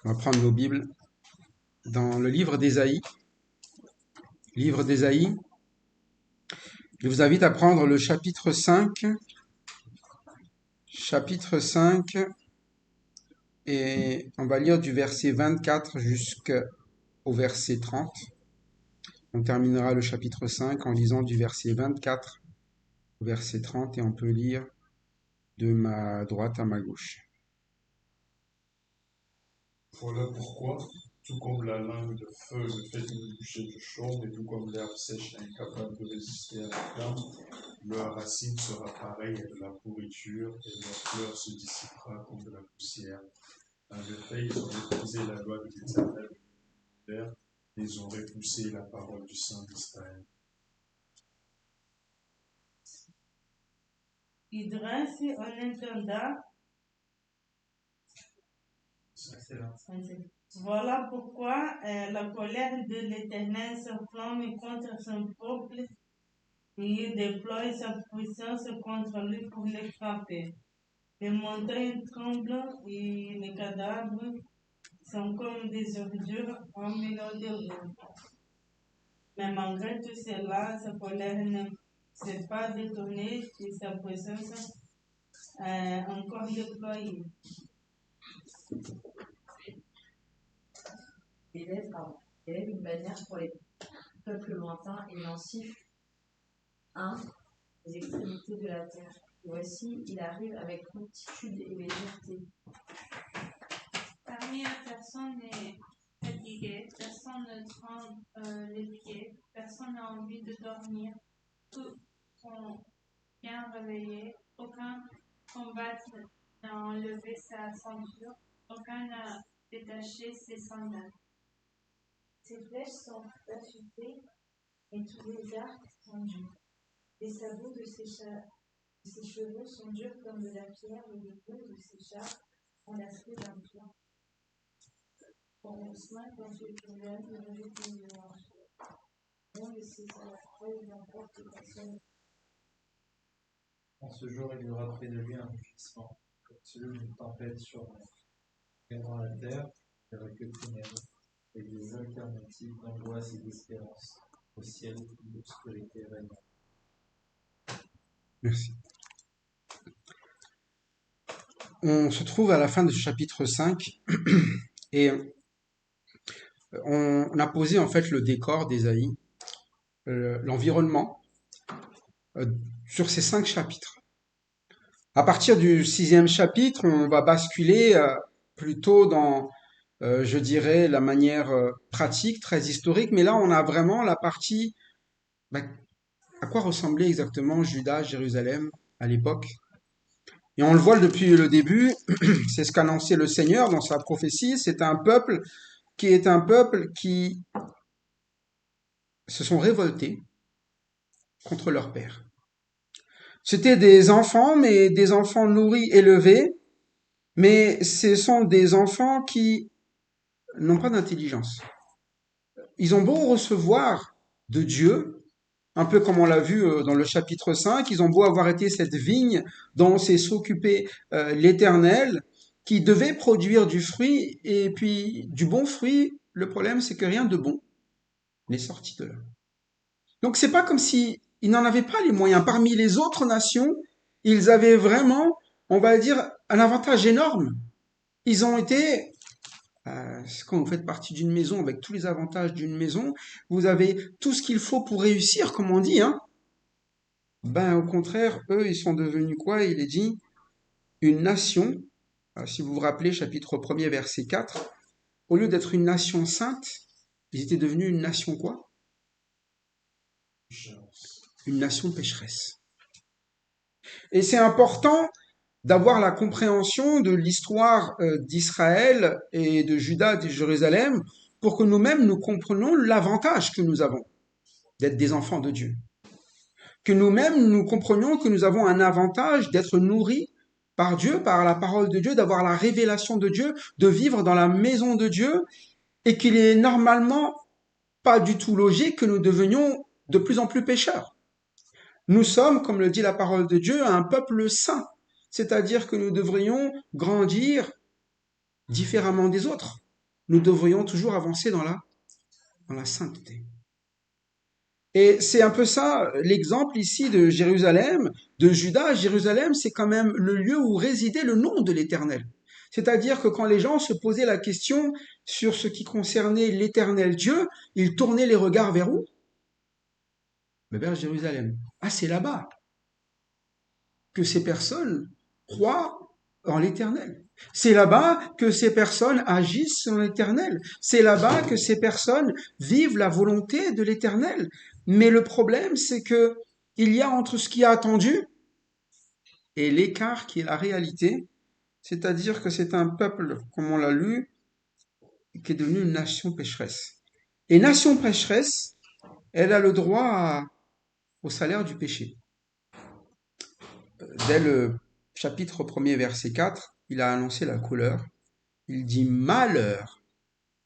On va prendre nos Bibles dans le livre d'Ésaïe. Livre d'Ésaïe. Je vous invite à prendre le chapitre 5. Chapitre 5. Et on va lire du verset 24 jusqu'au verset 30. On terminera le chapitre 5 en lisant du verset 24 au verset 30 et on peut lire de ma droite à ma gauche. Voilà pourquoi, tout comme la langue de feu ne fait une bouchée de chaume, et tout comme l'herbe sèche incapable de résister à la flamme, leur racine sera pareille à de la pourriture, et leur fleur se dissipera comme de la poussière. En effet, ils ont méprisé la loi de l'Éternel, et ils ont repoussé la parole du Saint d'Israël. Idresse en entendant. Voilà pourquoi la colère de l'Éternel s'enflamme contre son peuple et il déploie sa puissance contre lui pour le frapper. Les montagnes tremblent et les cadavres sont comme des ordures en milieu de l'eau. Mais malgré tout cela, sa colère ne s'est pas détournée et sa puissance est encore déployée. Élève une bannière pour les peuples lointains et il en siffle des extrémités de la terre. Et voici, il arrive avec promptitude et légèreté. Parmi eux, personne n'est fatigué, personne ne tremble les pieds, personne n'a envie de dormir. Tous sont bien réveillés, aucun combattant n'a enlevé sa ceinture, aucun n'a détaché ses sandales. Ses flèches sont affûtées et tous les arcs sont durs. Les sabots de ses chevaux sont durs comme de la pierre et les bouts de ses chars ont l'aspect d'un plomb. Son chemin consulte une laine et rejette une violence. On le sait à la croix, il emporte personne. En ce jour, il y aura près de lui un mugissement, comme celui d'une tempête sur mer. Regardant la terre, il n'y aura que ténèbres, et des alternatives d'angoisse et d'espérance. Au ciel, l'obscurité règne. Merci. On se trouve à la fin de ce chapitre 5 et on a posé en fait le décor d'Ésaïe, l'environnement, sur ces 5 chapitres. À partir du 6e chapitre, on va basculer plutôt dans, je dirais, la manière pratique, très historique, mais là on a vraiment la partie, à quoi ressemblait exactement Juda, Jérusalem à l'époque. Et on le voit depuis le début, c'est ce qu'annonçait le Seigneur dans sa prophétie, c'est un peuple qui se sont révoltés contre leur père. C'était des enfants, mais des enfants nourris, élevés, mais ce sont des enfants qui n'ont pas d'intelligence. Ils ont beau recevoir de Dieu, un peu comme on l'a vu dans le chapitre 5, ils ont beau avoir été cette vigne dont s'est s'occuper l'Éternel, qui devait produire du fruit, et puis du bon fruit, le problème c'est que rien de bon n'est sorti de là. Donc c'est pas comme si ils n'en avaient pas les moyens. Parmi les autres nations, ils avaient vraiment, on va dire, un avantage énorme. Ils ont été, quand vous faites partie d'une maison avec tous les avantages d'une maison, vous avez tout ce qu'il faut pour réussir, comme on dit, hein. Au contraire, eux, ils sont devenus quoi? Il est dit, une nation, si vous vous rappelez, chapitre 1er, verset 4, au lieu d'être une nation sainte, ils étaient devenus une nation quoi? Une nation pécheresse. Et c'est important d'avoir la compréhension de l'histoire d'Israël et de Juda et de Jérusalem pour que nous-mêmes nous comprenions l'avantage que nous avons d'être des enfants de Dieu. Que nous-mêmes nous comprenions que nous avons un avantage d'être nourris par Dieu, par la parole de Dieu, d'avoir la révélation de Dieu, de vivre dans la maison de Dieu et qu'il est normalement pas du tout logique que nous devenions de plus en plus pécheurs. Nous sommes, comme le dit la parole de Dieu, un peuple saint, c'est-à-dire que nous devrions grandir différemment des autres. nous devrions toujours avancer dans la sainteté. Et c'est un peu ça, l'exemple ici de Jérusalem, de Juda. Jérusalem, c'est quand même le lieu où résidait le nom de l'Éternel. C'est-à-dire que quand les gens se posaient la question sur ce qui concernait l'Éternel Dieu, ils tournaient les regards vers où? Mais vers Jérusalem. Ah, c'est là-bas que ces personnes croient en l'Éternel. C'est là-bas que ces personnes agissent selon l'Éternel. C'est là-bas que ces personnes vivent la volonté de l'Éternel. Mais le problème, c'est que il y a entre ce qui est attendu et l'écart qui est la réalité. C'est-à-dire que c'est un peuple, comme on l'a lu, qui est devenu une nation pécheresse. Et nation pécheresse, elle a le droit au salaire du péché. Dès le chapitre 1er, verset 4, il a annoncé la couleur. Il dit malheur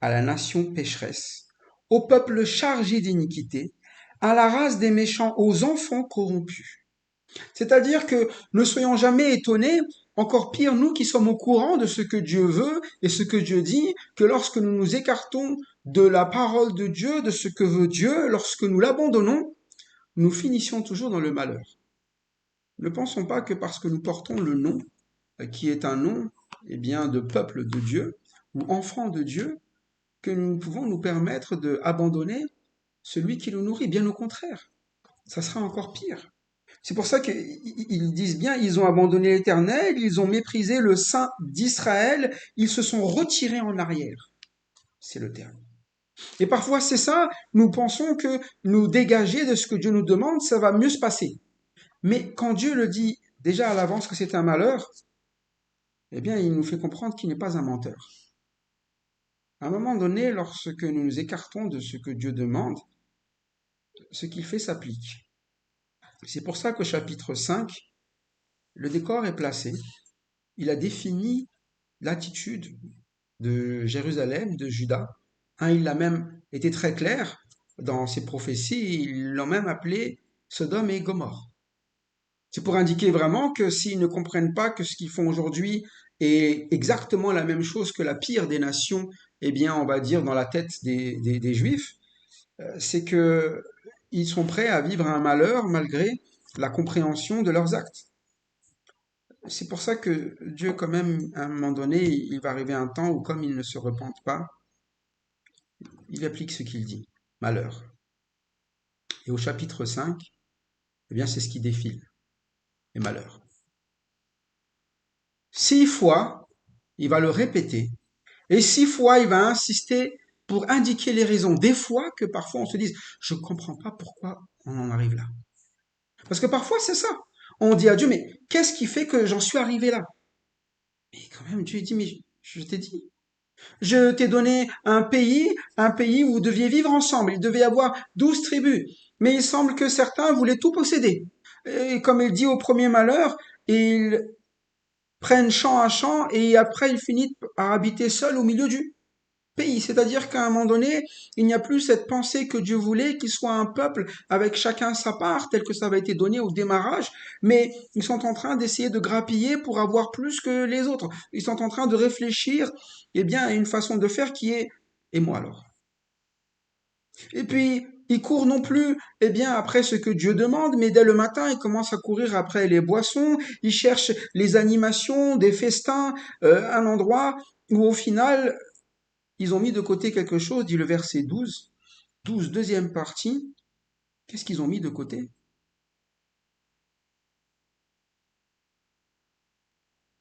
à la nation pécheresse, au peuple chargé d'iniquité, à la race des méchants, aux enfants corrompus. C'est-à-dire que ne soyons jamais étonnés, encore pire nous qui sommes au courant de ce que Dieu veut et ce que Dieu dit, que lorsque nous nous écartons de la parole de Dieu, de ce que veut Dieu, lorsque nous l'abandonnons, nous finissions toujours dans le malheur. Ne pensons pas que parce que nous portons le nom, qui est un nom, eh bien, de peuple de Dieu ou enfant de Dieu, que nous pouvons nous permettre d'abandonner celui qui nous nourrit. Bien au contraire, ça sera encore pire. C'est pour ça qu'ils disent bien, ils ont abandonné l'Éternel, ils ont méprisé le Saint d'Israël, ils se sont retirés en arrière. C'est le terme. Et parfois, c'est ça, nous pensons que nous dégager de ce que Dieu nous demande, ça va mieux se passer. Mais quand Dieu le dit déjà à l'avance que c'est un malheur, eh bien, il nous fait comprendre qu'il n'est pas un menteur. À un moment donné, lorsque nous nous écartons de ce que Dieu demande, ce qu'il fait s'applique. C'est pour ça qu'au chapitre 5, le décor est placé. Il a défini l'attitude de Jérusalem, de Juda. Il a même été très clair dans ses prophéties, ils l'ont même appelé Sodome et Gomorrhe. C'est pour indiquer vraiment que s'ils ne comprennent pas que ce qu'ils font aujourd'hui est exactement la même chose que la pire des nations, eh bien, on va dire dans la tête des Juifs, c'est que ils sont prêts à vivre un malheur malgré la compréhension de leurs actes. C'est pour ça que Dieu, quand même, à un moment donné, il va arriver un temps où, comme ils ne se repentent pas, il applique ce qu'il dit. Malheur. Et au chapitre 5, eh bien, c'est ce qui défile. Les malheurs. 6 fois, il va le répéter. Et 6 fois, il va insister pour indiquer les raisons. Des fois que parfois on se dise, je ne comprends pas pourquoi on en arrive là. Parce que parfois, c'est ça. On dit à Dieu, mais qu'est-ce qui fait que j'en suis arrivé là? Mais quand même, Dieu dit, mais je t'ai dit. Je t'ai donné un pays où vous deviez vivre ensemble. Il devait y avoir 12 tribus. Mais il semble que certains voulaient tout posséder. Et comme il dit au premier malheur, ils prennent champ à champ et après ils finissent par habiter seuls au milieu du pays. C'est-à-dire qu'à un moment donné, il n'y a plus cette pensée que Dieu voulait qu'il soit un peuple avec chacun sa part, tel que ça avait été donné au démarrage, mais ils sont en train d'essayer de grappiller pour avoir plus que les autres. Ils sont en train de réfléchir, eh bien, à une façon de faire qui est « et moi alors ?» Et puis, ils courent non plus, eh bien, après ce que Dieu demande, mais dès le matin, ils commencent à courir après les boissons, ils cherchent les animations, des festins, un endroit où au final, ils ont mis de côté quelque chose, dit le verset 12. 12, deuxième partie. Qu'est-ce qu'ils ont mis de côté?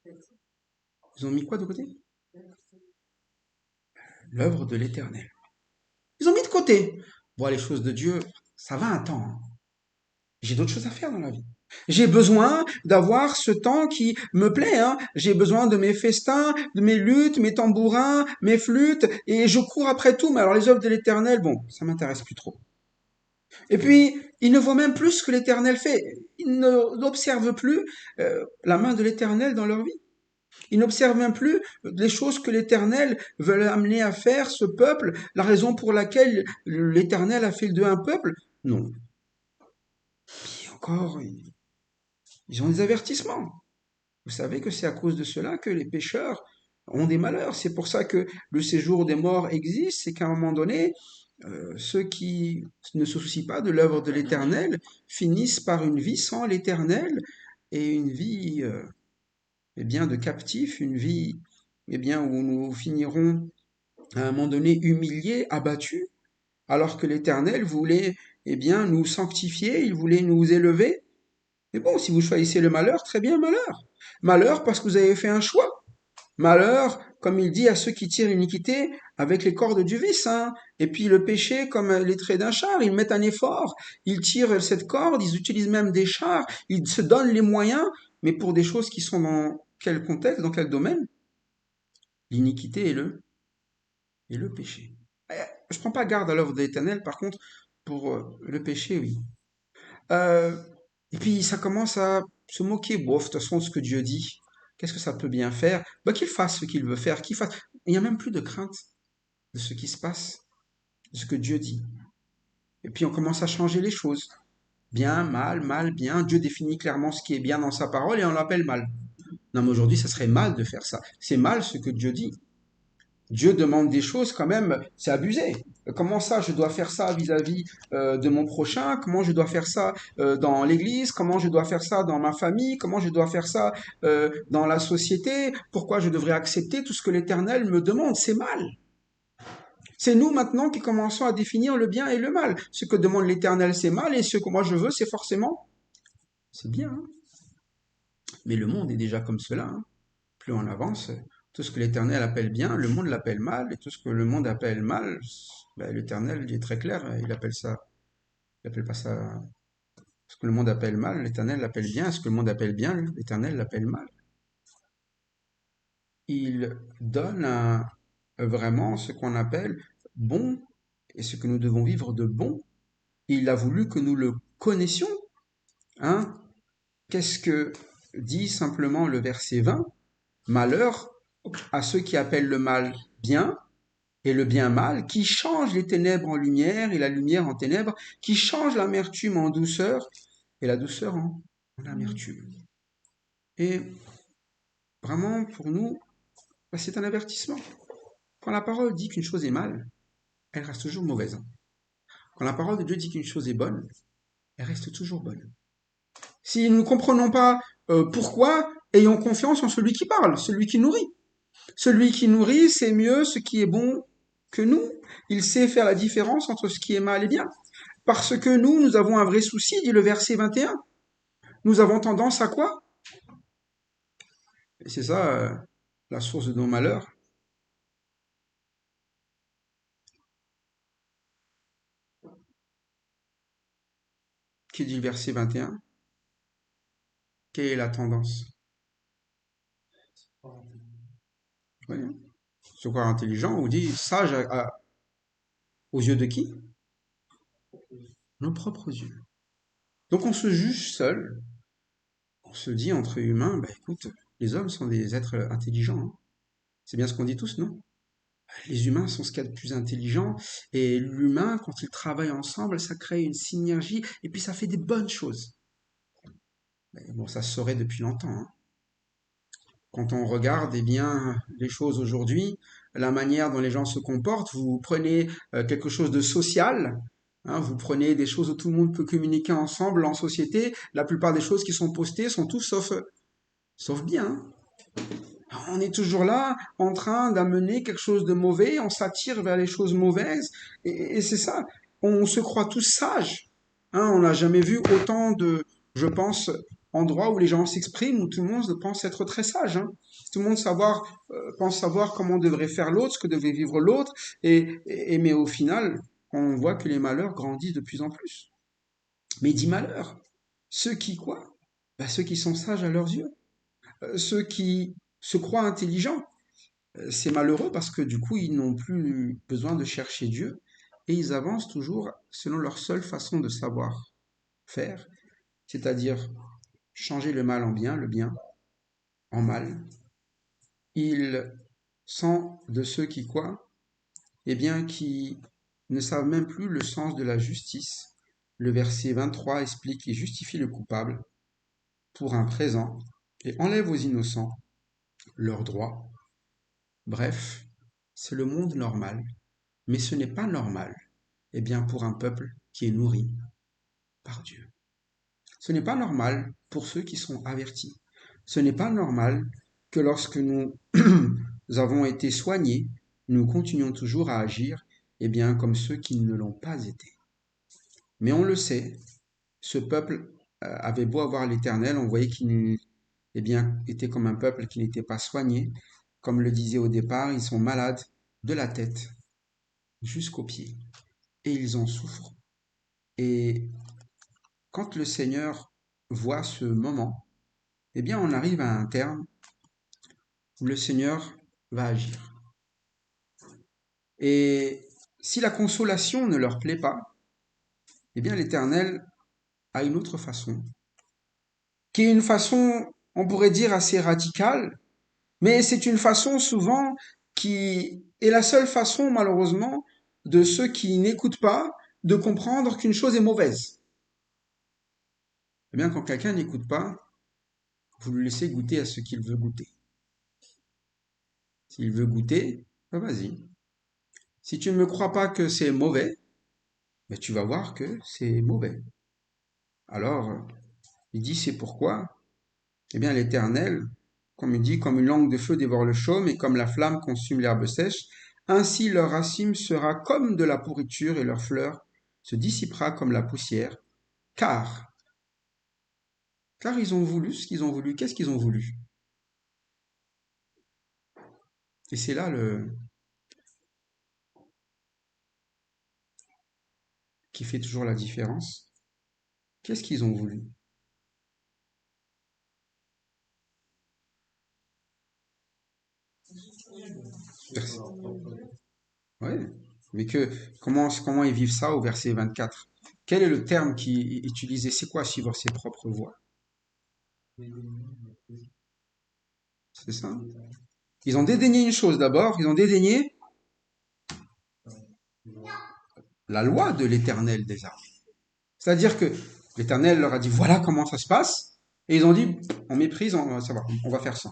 Ils ont mis quoi de côté? L'œuvre de l'Éternel. Ils ont mis de côté. Bon, les choses de Dieu, ça va un temps. J'ai d'autres choses à faire dans la vie. J'ai besoin d'avoir ce temps qui me plaît. J'ai besoin de mes festins, de mes luttes, mes tambourins, mes flûtes, et je cours après tout. Mais alors les œuvres de l'Éternel, bon, ça m'intéresse plus trop. Et puis, ils ne voient même plus ce que l'Éternel fait. Ils n'observent plus la main de l'Éternel dans leur vie. Ils n'observent même plus les choses que l'Éternel veut amener à faire, ce peuple, la raison pour laquelle l'Éternel a fait d'eux un peuple. Non. Puis encore, ils ont des avertissements. Vous savez que c'est à cause de cela que les pécheurs ont des malheurs. C'est pour ça que le séjour des morts existe, c'est qu'à un moment donné, ceux qui ne se soucient pas de l'œuvre de l'Éternel finissent par une vie sans l'Éternel et une vie eh bien, de captifs, une vie eh bien, où nous finirons à un moment donné humiliés, abattus, alors que l'Éternel voulait eh bien, nous sanctifier, il voulait nous élever. Mais bon, si vous choisissez le malheur, très bien, malheur. Malheur parce que vous avez fait un choix. Malheur, comme il dit à ceux qui tirent l'iniquité avec les cordes du vice, hein. Et puis le péché, comme les traits d'un char, ils mettent un effort, ils tirent cette corde, ils utilisent même des chars, ils se donnent les moyens, mais pour des choses qui sont dans quel contexte, dans quel domaine? L'iniquité et le péché. Je prends pas garde à l'œuvre de l'Éternel, par contre, pour le péché, oui. Euh, et puis ça commence à se moquer, bof, de toute façon, ce que Dieu dit. Qu'est-ce que ça peut bien faire? Bah, qu'il fasse ce qu'il veut faire, qu'il fasse. Il n'y a même plus de crainte de ce qui se passe, de ce que Dieu dit. Et puis on commence à changer les choses. Bien, mal, mal, bien. Dieu définit clairement ce qui est bien dans sa parole et on l'appelle mal. Non, mais aujourd'hui, ça serait mal de faire ça. C'est mal ce que Dieu dit. Dieu demande des choses quand même, c'est abusé. Comment ça, je dois faire ça vis-à-vis de mon prochain? Comment je dois faire ça dans l'église? Comment je dois faire ça dans ma famille? Comment je dois faire ça dans la société? Pourquoi je devrais accepter tout ce que l'Éternel me demande? C'est mal. C'est nous maintenant qui commençons à définir le bien et le mal. Ce que demande l'Éternel, c'est mal, et ce que moi je veux, c'est forcément, c'est bien, hein. Mais le monde est déjà comme cela, hein. Plus on avance, tout ce que l'Éternel appelle bien, le monde l'appelle mal, et tout ce que le monde appelle mal, ben, l'Éternel il est très clair, il appelle ça, il appelle pas ça, ce que le monde appelle mal, l'Éternel l'appelle bien, ce que le monde appelle bien, l'Éternel l'appelle mal. Il donne vraiment ce qu'on appelle bon, et ce que nous devons vivre de bon. Il a voulu que nous le connaissions, hein. Qu'est-ce que dit simplement le verset 20? Malheur à ceux qui appellent le mal bien et le bien mal, qui changent les ténèbres en lumière et la lumière en ténèbres, qui changent l'amertume en douceur et la douceur en amertume. Et vraiment, pour nous, c'est un avertissement. Quand la parole dit qu'une chose est mal, elle reste toujours mauvaise. Quand la parole de Dieu dit qu'une chose est bonne, elle reste toujours bonne. Si nous ne comprenons pas pourquoi, ayons confiance en celui qui parle, celui qui nourrit. Celui qui nourrit, c'est mieux ce qui est bon que nous. Il sait faire la différence entre ce qui est mal et bien. Parce que nous avons un vrai souci, dit le verset 21. Nous avons tendance à quoi? Et c'est ça la source de nos malheurs. Qui dit le verset 21? Quelle est la tendance? Oui. Se croire intelligent ou dit sage aux yeux de qui? Nos propres yeux. Donc on se juge seul. On se dit entre humains, bah écoute, les hommes sont des êtres intelligents, hein. C'est bien ce qu'on dit tous, non? Les humains sont ce qu'il y a de plus intelligent, et l'humain, quand ils travaillent ensemble, ça crée une synergie, et puis ça fait des bonnes choses. Mais bon, ça se saurait depuis longtemps, hein. Quand on regarde, eh bien, les choses aujourd'hui, la manière dont les gens se comportent, vous prenez quelque chose de social, hein, vous prenez des choses où tout le monde peut communiquer ensemble en société, la plupart des choses qui sont postées sont tout sauf bien, hein. On est toujours là en train d'amener quelque chose de mauvais, on s'attire vers les choses mauvaises, et c'est ça. On se croit tous sages, hein. On n'a jamais vu autant de, je pense, endroits où les gens s'expriment, où tout le monde pense être très sage, hein. Tout le monde pense savoir comment devrait faire l'autre, ce que devait vivre l'autre, mais au final, on voit que les malheurs grandissent de plus en plus. Mais dit malheur, ceux qui quoi? Ben, ceux qui sont sages à leurs yeux, ceux qui se croient intelligents. C'est malheureux parce que du coup, ils n'ont plus besoin de chercher Dieu et ils avancent toujours selon leur seule façon de savoir faire, c'est-à-dire changer le mal en bien, le bien en mal. Ils sont de ceux qui quoi? Eh bien, qui ne savent même plus le sens de la justice. Le verset 23 explique qu'il justifie le coupable pour un présent et enlève aux innocents leurs droits. Bref, c'est le monde normal, mais ce n'est pas normal, eh bien, pour un peuple qui est nourri par Dieu. Ce n'est pas normal pour ceux qui sont avertis. Ce n'est pas normal que lorsque nous avons été soignés, nous continuons toujours à agir, eh bien, comme ceux qui ne l'ont pas été. Mais on le sait, ce peuple avait beau avoir l'Éternel, on voyait qu'il était comme un peuple qui n'était pas soigné. Comme le disait au départ, ils sont malades de la tête jusqu'aux pieds et ils en souffrent. Et quand le Seigneur voit ce moment, eh bien on arrive à un terme où le Seigneur va agir. Et si la consolation ne leur plaît pas, eh bien l'Éternel a une autre façon, qui est une façon, on pourrait dire, assez radicale, mais c'est une façon souvent qui est la seule façon, malheureusement, de ceux qui n'écoutent pas, de comprendre qu'une chose est mauvaise. Eh bien, quand quelqu'un n'écoute pas, vous lui laissez goûter à ce qu'il veut goûter. S'il veut goûter, ben vas-y. Si tu ne me crois pas que c'est mauvais, ben tu vas voir que c'est mauvais. Alors, il dit, c'est pourquoi, eh bien, l'Éternel, comme il dit, comme une langue de feu dévore le chaume et comme la flamme consume l'herbe sèche, ainsi leur racine sera comme de la pourriture et leur fleur se dissipera comme la poussière, car ils ont voulu ce qu'ils ont voulu. Qu'est-ce qu'ils ont voulu? Et c'est là qui fait toujours la différence. Qu'est-ce qu'ils ont voulu? Oui, mais comment ils vivent ça au verset 24? Quel est le terme qui est utilisé? C'est quoi suivre ses propres voies? C'est ça? Ils ont dédaigné une chose d'abord, ils ont dédaigné la loi de l'Éternel des armées. C'est-à-dire que l'Éternel leur a dit voilà comment ça se passe, et ils ont dit on méprise, ça va, on va faire ça.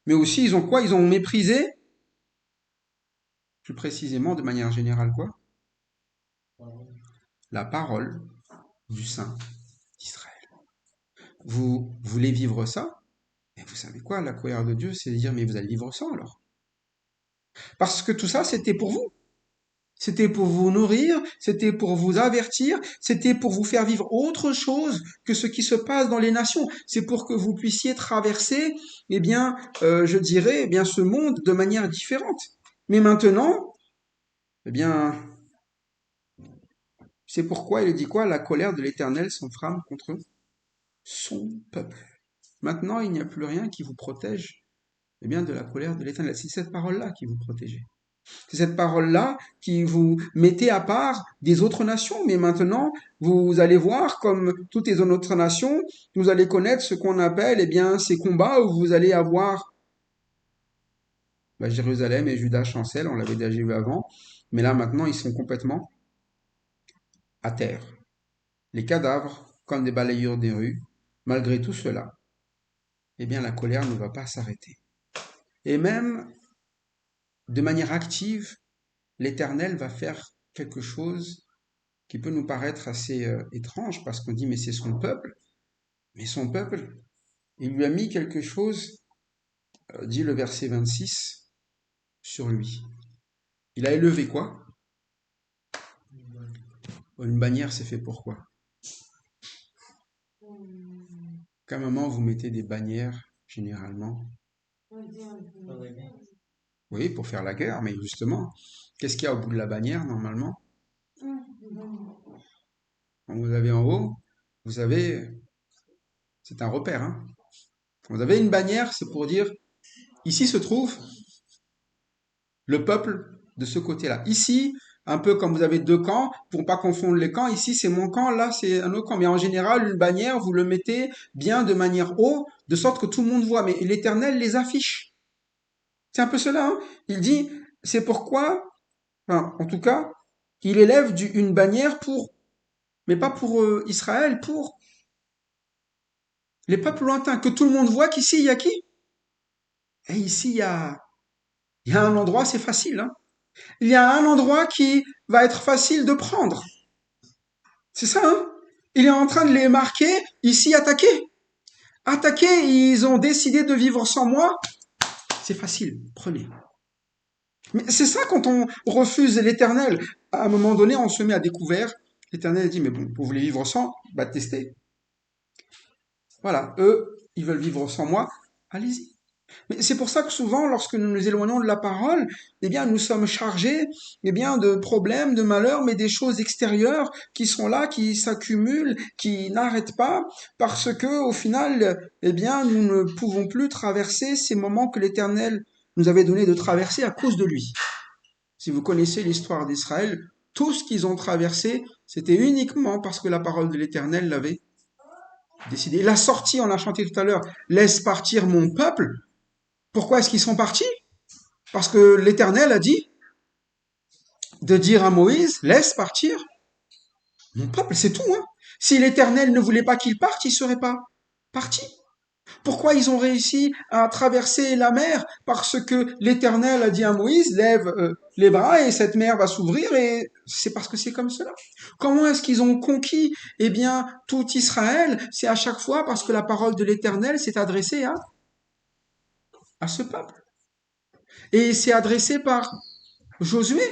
Mais aussi ils ont quoi? Ils ont méprisé, plus précisément de manière générale quoi? La parole du Saint d'Israël. Vous voulez vivre ça? Et vous savez quoi? La colère de Dieu, c'est de dire mais vous allez vivre ça alors. Parce que tout ça, c'était pour vous. C'était pour vous nourrir, c'était pour vous avertir, c'était pour vous faire vivre autre chose que ce qui se passe dans les nations. C'est pour que vous puissiez traverser, eh bien, je dirais, eh bien, ce monde de manière différente. Mais maintenant, eh bien, c'est pourquoi il dit quoi? La colère de l'Éternel s'enflamme contre son peuple. Maintenant, il n'y a plus rien qui vous protège, eh bien, de la colère de l'Éternel. C'est cette parole-là qui vous protège. C'est cette parole-là qui vous mettez à part des autres nations. Mais maintenant, vous allez voir, comme toutes les autres nations, vous allez connaître ce qu'on appelle, eh bien, ces combats où vous allez avoir Jérusalem et Juda chancellent, on l'avait déjà vu avant, mais là maintenant, ils sont complètement à terre. Les cadavres, comme des balayures des rues. Malgré tout cela, eh bien, la colère ne va pas s'arrêter. Et même, de manière active, l'Éternel va faire quelque chose qui peut nous paraître assez étrange parce qu'on dit mais c'est son peuple, mais son peuple, il lui a mis quelque chose, dit le verset 26, sur lui. Il a élevé quoi? Une bannière, c'est fait pour quoi? Qu'à un moment vous mettez des bannières, généralement? Oui, pour faire la guerre, mais justement, qu'est-ce qu'il y a au bout de la bannière normalement? Quand vous avez en haut, vous avez, c'est un repère, hein? Quand vous avez une bannière, c'est pour dire, ici se trouve le peuple de ce côté-là. Ici, un peu comme vous avez deux camps, pour pas confondre les camps, ici c'est mon camp, là c'est un autre camp. Mais en général, une bannière, vous le mettez bien de manière haut, de sorte que tout le monde voit. Mais l'Éternel les affiche. C'est un peu cela, hein. Il dit, c'est pourquoi, enfin, en tout cas, il élève une bannière pour, mais pas pour Israël, pour les peuples lointains, que tout le monde voit qu'ici il y a qui? Et ici il y a Il y a un endroit, c'est facile, hein. Il y a un endroit qui va être facile de prendre. C'est ça, hein. Il est en train de les marquer, ici, attaquer. Attaquer, ils ont décidé de vivre sans moi. C'est facile, prenez. Mais c'est ça quand on refuse l'éternel. À un moment donné, on se met à découvert. L'éternel dit, mais bon, vous voulez vivre sans? Bah, testez. Voilà, eux, ils veulent vivre sans moi. Allez-y. Mais c'est pour ça que souvent, lorsque nous nous éloignons de la parole, eh bien, nous sommes chargés, eh bien, de problèmes, de malheurs, mais des choses extérieures qui sont là, qui s'accumulent, qui n'arrêtent pas, parce que, au final, eh bien, nous ne pouvons plus traverser ces moments que l'Éternel nous avait donné de traverser à cause de lui. Si vous connaissez l'histoire d'Israël, tout ce qu'ils ont traversé, c'était uniquement parce que la parole de l'Éternel l'avait décidé. La sortie, on l'a chanté tout à l'heure, laisse partir mon peuple. Pourquoi est-ce qu'ils sont partis? Parce que l'Éternel a dit de dire à Moïse, laisse partir mon peuple, c'est tout, hein. Si l'Éternel ne voulait pas qu'ils partent, ils ne seraient pas partis. Pourquoi ils ont réussi à traverser la mer? Parce que l'Éternel a dit à Moïse, lève les bras et cette mer va s'ouvrir et c'est parce que c'est comme cela. Comment est-ce qu'ils ont conquis, eh bien, tout Israël? C'est à chaque fois parce que la parole de l'Éternel s'est adressée à ce peuple. Et c'est adressé par Josué.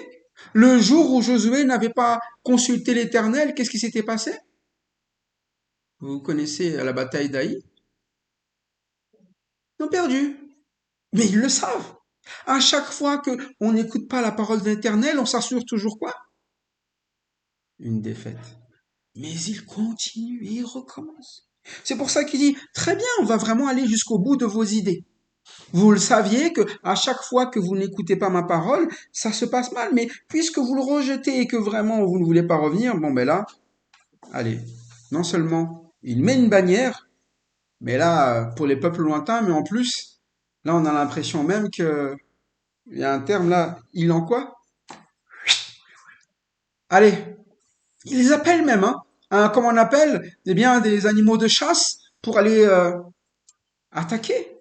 Le jour où Josué n'avait pas consulté l'Éternel, qu'est-ce qui s'était passé? Vous connaissez la bataille d'Aï? Ils ont perdu. Mais ils le savent. À chaque fois qu'on n'écoute pas la parole de l'Éternel, on s'assure toujours quoi? Une défaite. Mais il continue et il recommence. C'est pour ça qu'il dit, très bien, on va vraiment aller jusqu'au bout de vos idées. Vous le saviez que à chaque fois que vous n'écoutez pas ma parole, ça se passe mal. Mais puisque vous le rejetez et que vraiment vous ne voulez pas revenir, bon ben là, allez, non seulement il met une bannière, mais là, pour les peuples lointains, mais en plus, là on a l'impression même que, il y a un terme là, il en quoi? Allez, il les appelle même, hein, comment on appelle? Eh bien, des animaux de chasse pour aller attaquer.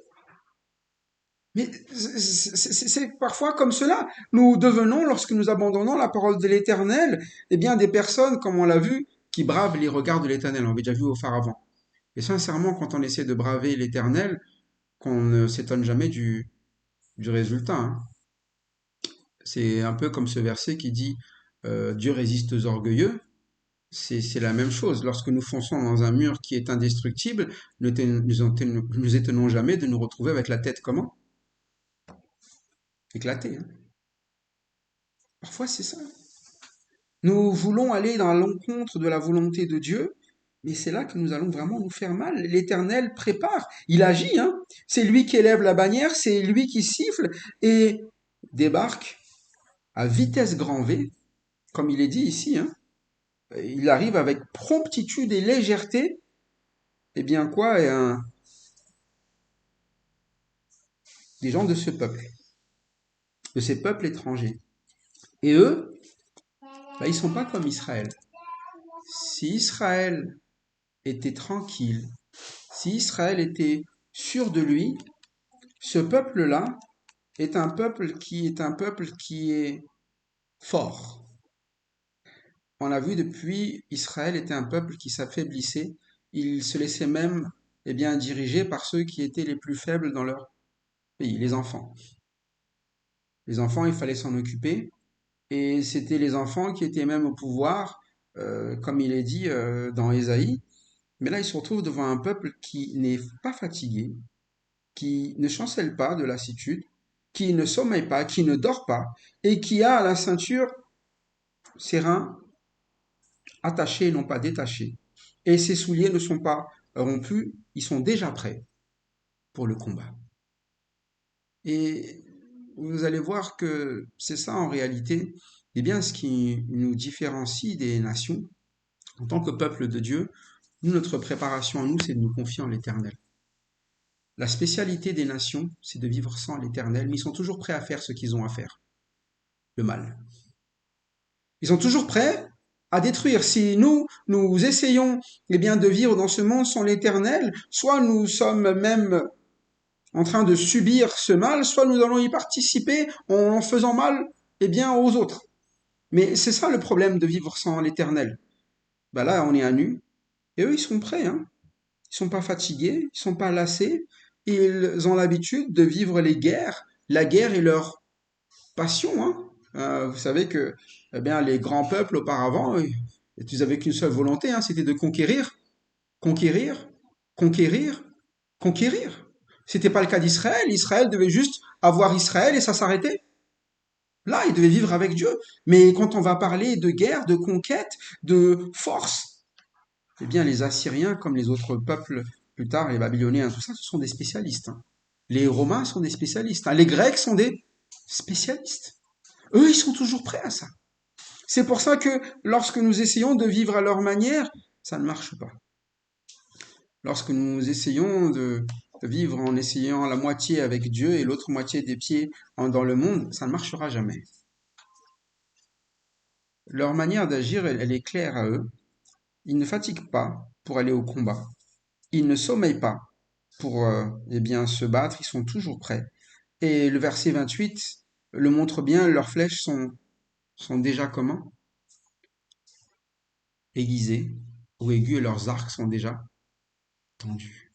Mais c'est parfois comme cela. Nous devenons, lorsque nous abandonnons la parole de l'Éternel, eh bien des personnes, comme on l'a vu, qui bravent les regards de l'Éternel. On l'avait déjà vu auparavant. Et sincèrement, quand on essaie de braver l'Éternel, qu'on ne s'étonne jamais du résultat, hein. C'est un peu comme ce verset qui dit Dieu résiste aux orgueilleux. C'est la même chose. Lorsque nous fonçons dans un mur qui est indestructible, nous étonnons jamais de nous retrouver avec la tête comment? Éclatée, hein. Parfois, c'est ça. Nous voulons aller dans l'encontre de la volonté de Dieu, mais c'est là que nous allons vraiment nous faire mal. L'Éternel prépare, il agit, hein. C'est lui qui élève la bannière, c'est lui qui siffle et débarque à vitesse grand V, comme il est dit ici, hein. Il arrive avec promptitude et légèreté, et bien quoi, des gens de ce peuple, de ces peuples étrangers. Et eux, bah, ils sont pas comme Israël. Si Israël était tranquille, si Israël était sûr de lui, ce peuple-là est un peuple qui est fort. On a vu depuis, Israël était un peuple qui s'affaiblissait. Il se laissait même, eh bien, diriger par ceux qui étaient les plus faibles dans leur pays, les enfants. Les enfants, il fallait s'en occuper. Et c'était les enfants qui étaient même au pouvoir, comme il est dit dans Ésaïe. Mais là, ils se retrouvent devant un peuple qui n'est pas fatigué, qui ne chancelle pas de lassitude, qui ne sommeille pas, qui ne dort pas, et qui a à la ceinture ses reins attachés et non pas détachés. Et ses souliers ne sont pas rompus, ils sont déjà prêts pour le combat. Et vous allez voir que c'est ça en réalité, eh bien, ce qui nous différencie des nations. En tant que peuple de Dieu, nous, notre préparation à nous, c'est de nous confier en l'Éternel. La spécialité des nations, c'est de vivre sans l'Éternel, mais ils sont toujours prêts à faire ce qu'ils ont à faire, le mal. Ils sont toujours prêts à détruire. Si nous essayons eh bien, de vivre dans ce monde sans l'Éternel, soit nous sommes même en train de subir ce mal, soit nous allons y participer en faisant mal, eh bien, aux autres. Mais c'est ça le problème de vivre sans l'Éternel. Ben là, on est à nu, et eux, ils sont prêts, hein. Ils sont pas fatigués, ils sont pas lassés, ils ont l'habitude de vivre les guerres. La guerre est leur passion, hein. Vous savez que, eh bien, les grands peuples auparavant, ils avaient qu'une seule volonté, hein, c'était de conquérir, conquérir, conquérir, conquérir. C'était pas le cas d'Israël. Israël devait juste avoir Israël et ça s'arrêtait. Là, ils devaient vivre avec Dieu. Mais quand on va parler de guerre, de conquête, de force, eh bien, les Assyriens, comme les autres peuples plus tard, les Babyloniens, tout ça, ce sont des spécialistes, hein. Les Romains sont des spécialistes, hein. Les Grecs sont des spécialistes. Eux, ils sont toujours prêts à ça. C'est pour ça que lorsque nous essayons de vivre à leur manière, ça ne marche pas. Lorsque nous essayons de vivre en essayant la moitié avec Dieu et l'autre moitié des pieds dans le monde, ça ne marchera jamais. Leur manière d'agir, elle est claire à eux. Ils ne fatiguent pas pour aller au combat. Ils ne sommeillent pas pour eh bien, se battre. Ils sont toujours prêts. Et le verset 28 le montre bien, leurs flèches sont déjà comment? Aiguisées ou aiguës et leurs arcs sont déjà tendus.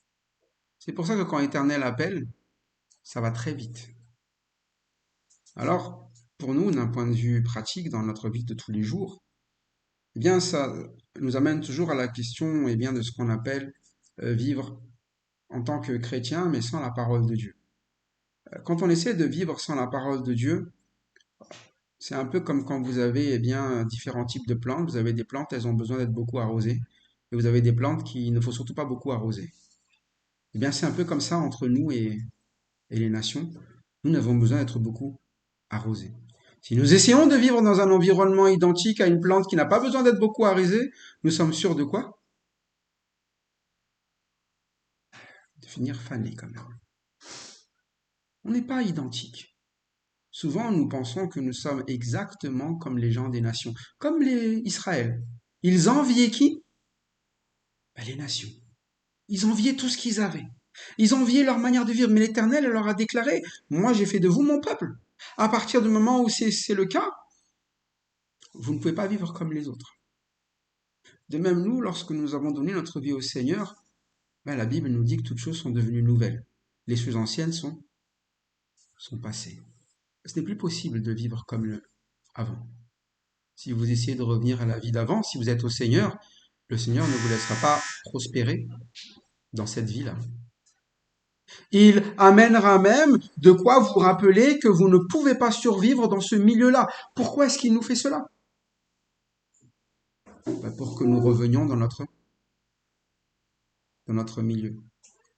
C'est pour ça que quand l'Éternel appelle, ça va très vite. Alors, pour nous, d'un point de vue pratique dans notre vie de tous les jours, eh bien, ça nous amène toujours à la question, eh bien, de ce qu'on appelle vivre en tant que chrétien, mais sans la parole de Dieu. Quand on essaie de vivre sans la parole de Dieu, c'est un peu comme quand vous avez, eh bien, différents types de plantes. Vous avez des plantes, elles ont besoin d'être beaucoup arrosées, et vous avez des plantes qui ne faut surtout pas beaucoup arroser. Eh bien, c'est un peu comme ça entre nous et les nations. Nous n'avons besoin d'être beaucoup arrosés. Si nous essayons de vivre dans un environnement identique à une plante qui n'a pas besoin d'être beaucoup arrosée, nous sommes sûrs de quoi? De finir fanés quand même. On n'est pas identiques. Souvent, nous pensons que nous sommes exactement comme les gens des nations, comme les Israël. Ils enviaient qui? Ben, les nations. Ils enviaient tout ce qu'ils avaient. Ils enviaient leur manière de vivre, mais l'Éternel leur a déclaré, moi j'ai fait de vous mon peuple. À partir du moment où c'est le cas, vous ne pouvez pas vivre comme les autres. De même, nous, lorsque nous avons donné notre vie au Seigneur, ben, la Bible nous dit que toutes choses sont devenues nouvelles. Les choses anciennes sont passées. Ce n'est plus possible de vivre comme avant. Si vous essayez de revenir à la vie d'avant, si vous êtes au Seigneur, le Seigneur ne vous laissera pas prospérer dans cette vie-là. Il amènera même de quoi vous rappeler que vous ne pouvez pas survivre dans ce milieu-là. Pourquoi est-ce qu'il nous fait cela? Ben, pour que nous revenions dans notre milieu.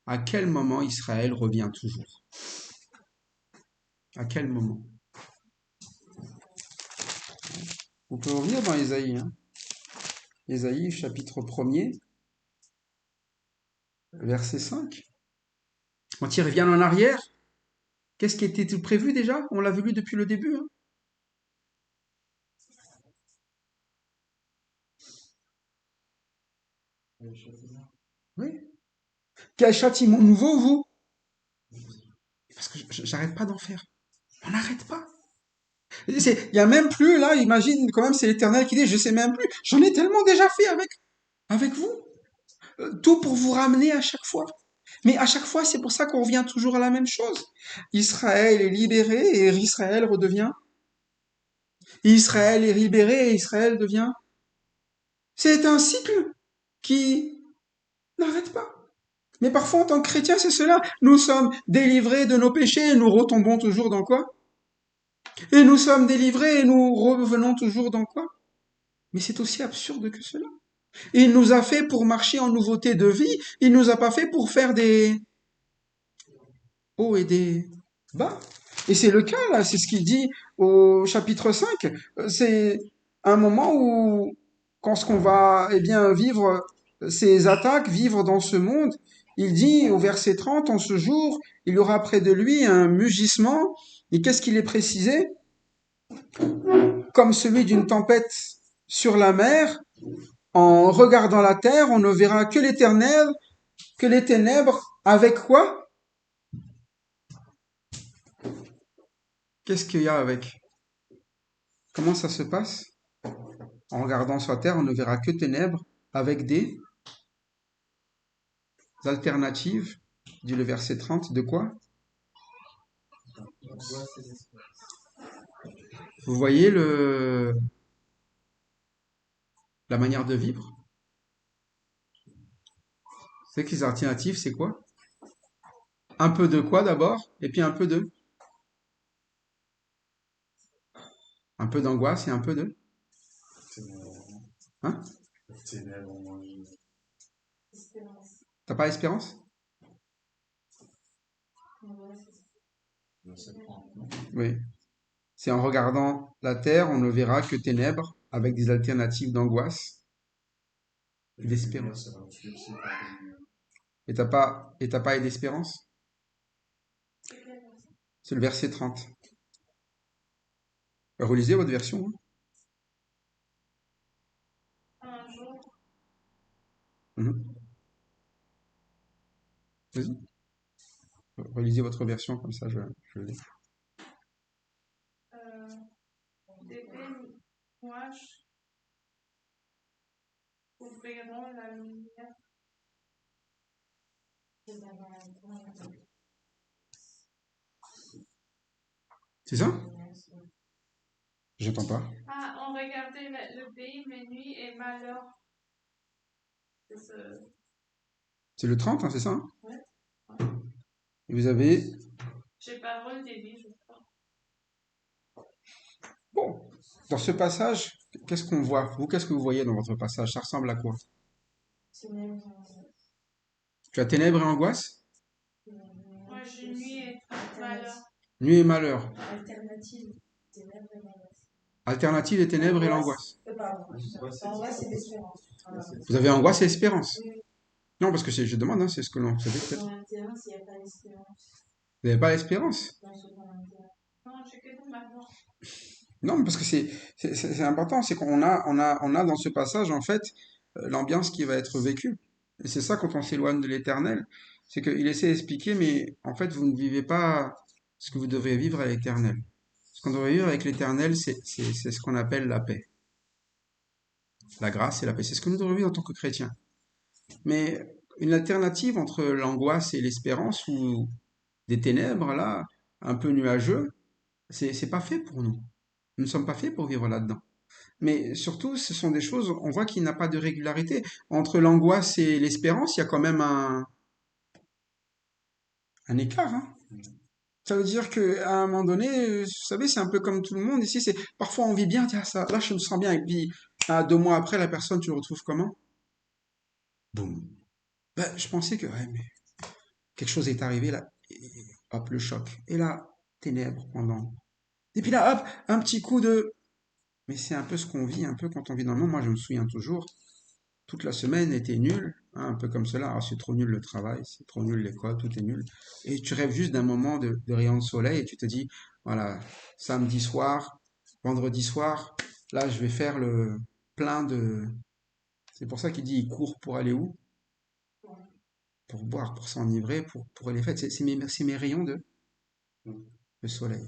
À quel moment Israël revient toujours? À quel moment? On peut revenir dans Ésaïe, hein. Ésaïe, chapitre 1er, verset 5. Quand il revient en arrière, qu'est-ce qui était tout prévu déjà? On l'avait lu depuis le début, hein. Oui. Quel châtiment nouveau, vous? Parce que j'arrête pas d'en faire. On n'arrête pas. Il y a même plus, là, imagine quand même, c'est l'Éternel qui dit, je sais même plus. J'en ai tellement déjà fait avec vous. Tout pour vous ramener à chaque fois. Mais à chaque fois, c'est pour ça qu'on revient toujours à la même chose. Israël est libéré et Israël redevient. Israël est libéré et Israël devient. C'est un cycle qui n'arrête pas. Mais parfois, en tant que chrétiens, c'est cela. Nous sommes délivrés de nos péchés et nous retombons toujours dans quoi? Et nous sommes délivrés et nous revenons toujours dans quoi? Mais c'est aussi absurde que cela. Il nous a fait pour marcher en nouveauté de vie. Il nous a pas fait pour faire des hauts et des bas. Et c'est le cas, là. C'est ce qu'il dit au chapitre 5. C'est un moment où, quand on va, eh bien, vivre ces attaques, vivre dans ce monde, il dit au verset 30, en ce jour, il y aura près de lui un mugissement. Et qu'est-ce qu'il est précisé? Comme celui d'une tempête sur la mer, en regardant la terre, on ne verra que les ténèbres avec quoi? Qu'est-ce qu'il y a avec? Comment ça se passe? En regardant sur la terre, on ne verra que ténèbres avec des alternatives, dit le verset 30, de quoi? L'angoisse et l'espérance. Vous voyez la manière de vivre? C'est que les alternatives, c'est quoi? Un peu de quoi d'abord, et puis un peu de? Un peu d'angoisse et un peu de? Ténèbres. Hein? Ténèbres, moi, Espérance. T'as pas espérance? je sais pas. Oui. C'est en regardant la terre, on ne verra que ténèbres avec des alternatives d'angoisse et Et la lumière d'espérance. sera obscurcie par la lumière. Et t'as pas d'espérance? C'est le verset 30. Relisez votre version, hein. Un jour, Mhm. Vas-y. Relisez votre version, comme ça je l'ai. euh, d'épais nuages couvriront la lumière. C'est ça? J'entends pas. Ah, on regardait le pays, mais nuit et malheur. C'est ce... C'est le 30, hein, c'est ça, hein? Ouais. Et vous avez... J'ai pas relevé, je crois. Bon, dans ce passage, qu'est-ce qu'on voit? Vous, qu'est-ce que vous voyez dans votre passage? Ça ressemble à quoi? Tu as ténèbres et angoisse? Moi, j'ai nuit et malheur. Nuit et malheur. Alternative. Ténèbres et l'angoisse. Alternative des ténèbres et l'angoisse. Pardon. L'angoisse et L'angoisse et l'espérance. Voilà. Vous avez angoisse et espérance? Oui. Non, parce que je demande, hein, c'est ce que l'on savait peut-être. Dans l'alternance, il n'y a pas d'espérance. Vous n'avez pas l'espérance? Dans ce qu'on a. Non, j'ai que du malheur. Non, parce que c'est important, c'est qu'on a dans ce passage, en fait, l'ambiance qui va être vécue. Et c'est ça quand on s'éloigne de l'éternel. C'est qu'il essaie d'expliquer, mais en fait, vous ne vivez pas ce que vous devez vivre à l'éternel. Ce qu'on devrait vivre avec l'éternel, c'est ce qu'on appelle la paix. La grâce et la paix. C'est ce que nous devons vivre en tant que chrétiens. Mais une alternative entre l'angoisse et l'espérance ou des ténèbres, là, un peu nuageux, c'est pas fait pour nous. Nous ne sommes pas faits pour vivre là-dedans. Mais surtout, ce sont des choses, on voit qu'il n'y a pas de régularité. Entre l'angoisse et l'espérance, il y a quand même un écart, hein. Ça veut dire qu'à un moment donné, vous savez, c'est un peu comme tout le monde ici, c'est parfois on vit bien, tiens, ça, là je me sens bien, et puis 2 mois après, la personne, tu le retrouves comment? Boum. Ben, je pensais que, ouais, mais quelque chose est arrivé là, et hop, le choc. Et là, ténèbres pendant. Et puis là, hop, un petit coup de. Mais c'est un peu ce qu'on vit, un peu quand on vit dans le monde. Moi, je me souviens toujours, toute la semaine était nulle, hein, un peu comme cela. Ah, c'est trop nul le travail, c'est trop nul l'école, tout est nul. Et tu rêves juste d'un moment de rayon de soleil et tu te dis, voilà, samedi soir, vendredi soir, là, je vais faire le plein de. C'est pour ça qu'il dit, il court pour aller où? Pour boire, pour s'enivrer, pour les fêtes. C'est mes rayons de soleil.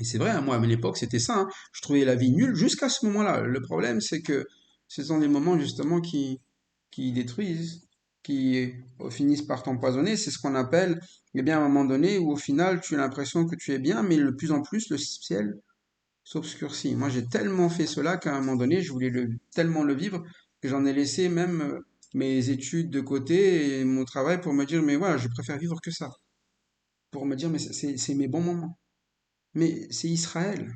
Et c'est vrai, hein, moi, à l'époque, c'était ça, hein. Je trouvais la vie nulle jusqu'à ce moment-là. Le problème, c'est que ce sont des moments, justement, qui détruisent, qui finissent par t'empoisonner. C'est ce qu'on appelle, eh bien, à un moment donné, où au final, tu as l'impression que tu es bien, mais de plus en plus, le ciel s'obscurcit. Moi, j'ai tellement fait cela qu'à un moment donné, je voulais tellement le vivre que j'en ai laissé même mes études de côté et mon travail pour me dire, mais voilà, je préfère vivre que ça. Pour me dire, mais c'est mes bons moments. Mais c'est Israël.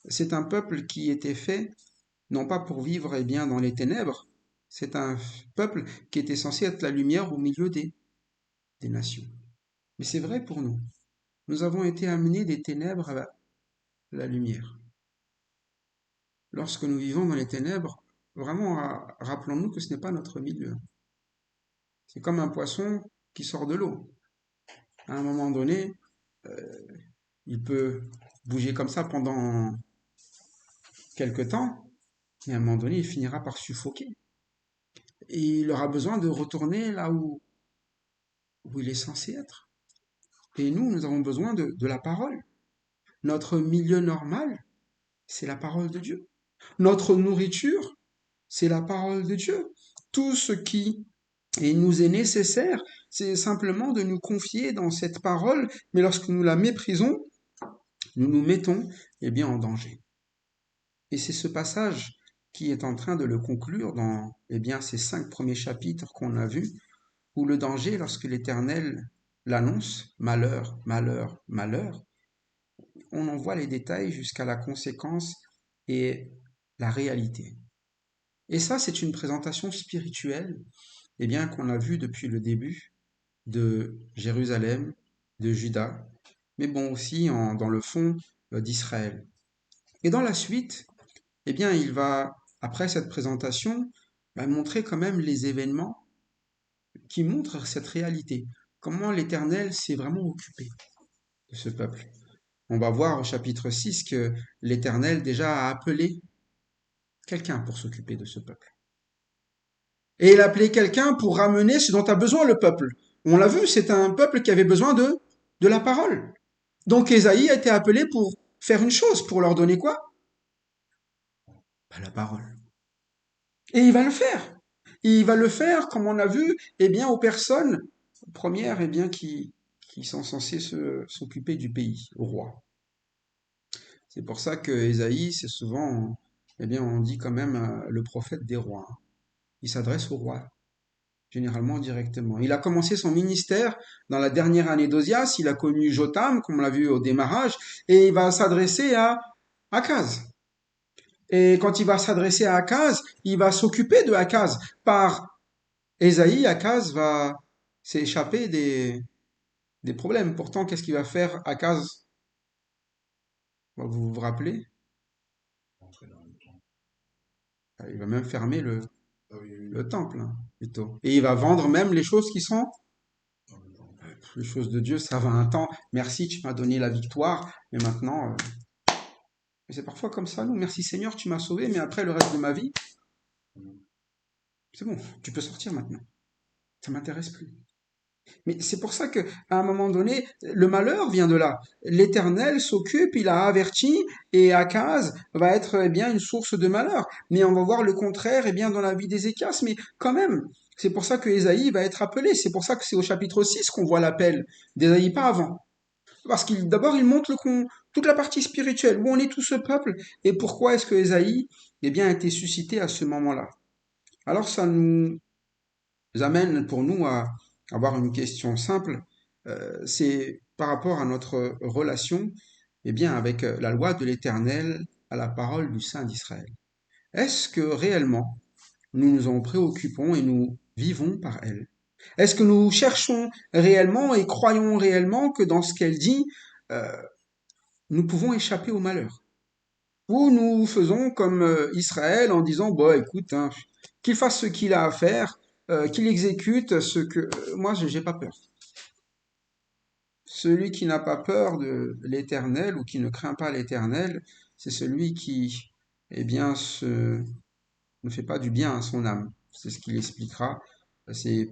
C'est un peuple qui était fait, non pas pour vivre eh bien, dans les ténèbres, c'est un peuple qui était censé être la lumière au milieu des nations. Mais c'est vrai pour nous. Nous avons été amenés des ténèbres à la lumière. Lorsque nous vivons dans les ténèbres, vraiment, rappelons-nous que ce n'est pas notre milieu. C'est comme un poisson qui sort de l'eau. À un moment donné, il peut bouger comme ça pendant quelque temps, et à un moment donné, il finira par suffoquer. Et il aura besoin de retourner là où il est censé être. Et nous avons besoin de la parole. Notre milieu normal, c'est la parole de Dieu. Notre nourriture, c'est la parole de Dieu. Tout ce qui nous est nécessaire, c'est simplement de nous confier dans cette parole, mais lorsque nous la méprisons, nous nous mettons en danger. Et c'est ce passage qui est en train de le conclure dans ces 5 premiers chapitres qu'on a vus, où le danger, lorsque l'Éternel l'annonce, malheur, malheur, malheur, on en voit les détails jusqu'à la conséquence et la réalité. Et ça, c'est une présentation spirituelle qu'on a vue depuis le début de Jérusalem, de Juda, mais bon aussi dans le fond d'Israël. Et dans la suite, il va, après cette présentation, montrer quand même les événements qui montrent cette réalité, comment l'Éternel s'est vraiment occupé de ce peuple. On va voir au chapitre 6 que l'Éternel déjà a appelé quelqu'un pour s'occuper de ce peuple. Et il a appelé quelqu'un pour ramener ce dont a besoin le peuple. On l'a vu, c'est un peuple qui avait besoin de la parole. Donc Ésaïe a été appelé pour faire une chose, pour leur donner quoi? La parole. Et il va le faire. Il va le faire, comme on a vu, aux personnes premières qui sont censées s'occuper du pays, au roi. C'est pour ça que Ésaïe, c'est souvent, on dit quand même le prophète des rois. Il s'adresse au roi, généralement directement. Il a commencé son ministère dans la dernière année d'Osias, il a connu Jotham, comme on l'a vu au démarrage, et il va s'adresser à Akaz. Et quand il va s'adresser à Akaz, il va s'occuper de Akaz. Par Ésaïe, Akaz va s'échapper des problèmes. Pourtant, qu'est-ce qu'il va faire Akaz? Vous vous rappelez? Il va même fermer le temple, plutôt. Et il va vendre même les choses qui sont les choses de Dieu. Ça va un temps. Merci, tu m'as donné la victoire. Mais maintenant, c'est parfois comme ça, nous. Merci Seigneur, tu m'as sauvé. Mais après, le reste de ma vie, c'est bon, tu peux sortir maintenant. Ça m'intéresse plus. Mais c'est pour ça que, à un moment donné, le malheur vient de là. L'Éternel s'occupe, il a averti, et Akaz va être une source de malheur. Mais on va voir le contraire dans la vie d'Ézéchias. Mais quand même, c'est pour ça que Ésaïe va être appelé. C'est pour ça que c'est au chapitre 6 qu'on voit l'appel d'Ésaïe, pas avant. Parce qu'il d'abord il montre toute la partie spirituelle, où on est tout ce peuple, et pourquoi est-ce que Ésaïe a été suscité à ce moment-là. Alors ça nous amène pour nous à avoir une question simple, c'est par rapport à notre relation avec la loi de l'Éternel, à la parole du Saint d'Israël. Est-ce que réellement nous nous en préoccupons et nous vivons par elle? Est-ce que nous cherchons réellement et croyons réellement que dans ce qu'elle dit, nous pouvons échapper au malheur? Ou nous faisons comme Israël en disant, bon, écoute, qu'il fasse ce qu'il a à faire, qu'il exécute ce que... moi, j'ai pas peur. Celui qui n'a pas peur de l'Éternel ou qui ne craint pas l'Éternel, c'est celui qui, ne fait pas du bien à son âme. C'est ce qu'il expliquera. C'est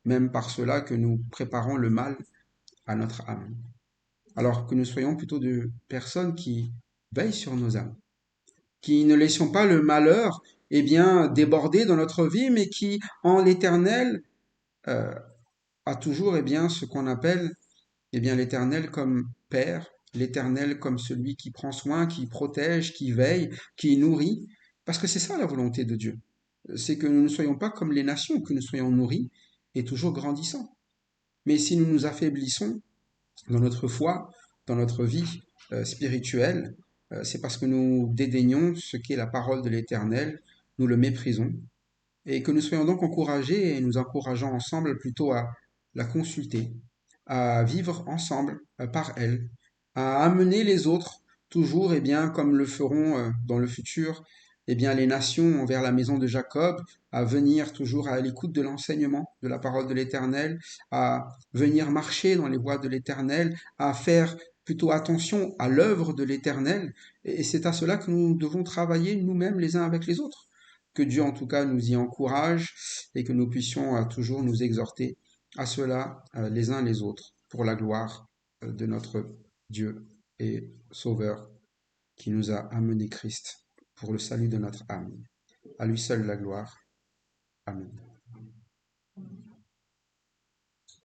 même par cela que nous préparons le mal à notre âme. Alors que nous soyons plutôt de personnes qui veillent sur nos âmes, qui ne laissions pas le malheur déborder dans notre vie, mais qui, en l'Éternel, a toujours ce qu'on appelle l'Éternel comme Père, l'Éternel comme celui qui prend soin, qui protège, qui veille, qui nourrit, parce que c'est ça la volonté de Dieu. C'est que nous ne soyons pas comme les nations, que nous soyons nourris et toujours grandissants. Mais si nous nous affaiblissons dans notre foi, dans notre vie spirituelle, c'est parce que nous dédaignons ce qu'est la parole de l'Éternel, nous le méprisons, et que nous soyons donc encouragés et nous encourageons ensemble plutôt à la consulter, à vivre ensemble par elle, à amener les autres toujours, comme le feront dans le futur, les nations vers la maison de Jacob, à venir toujours à l'écoute de l'enseignement de la parole de l'Éternel, à venir marcher dans les voies de l'Éternel, à faire plutôt attention à l'œuvre de l'Éternel, et c'est à cela que nous devons travailler nous-mêmes les uns avec les autres. Que Dieu en tout cas nous y encourage et que nous puissions toujours nous exhorter à cela les uns les autres pour la gloire de notre Dieu et Sauveur qui nous a amené Christ pour le salut de notre âme. À lui seul la gloire. Amen.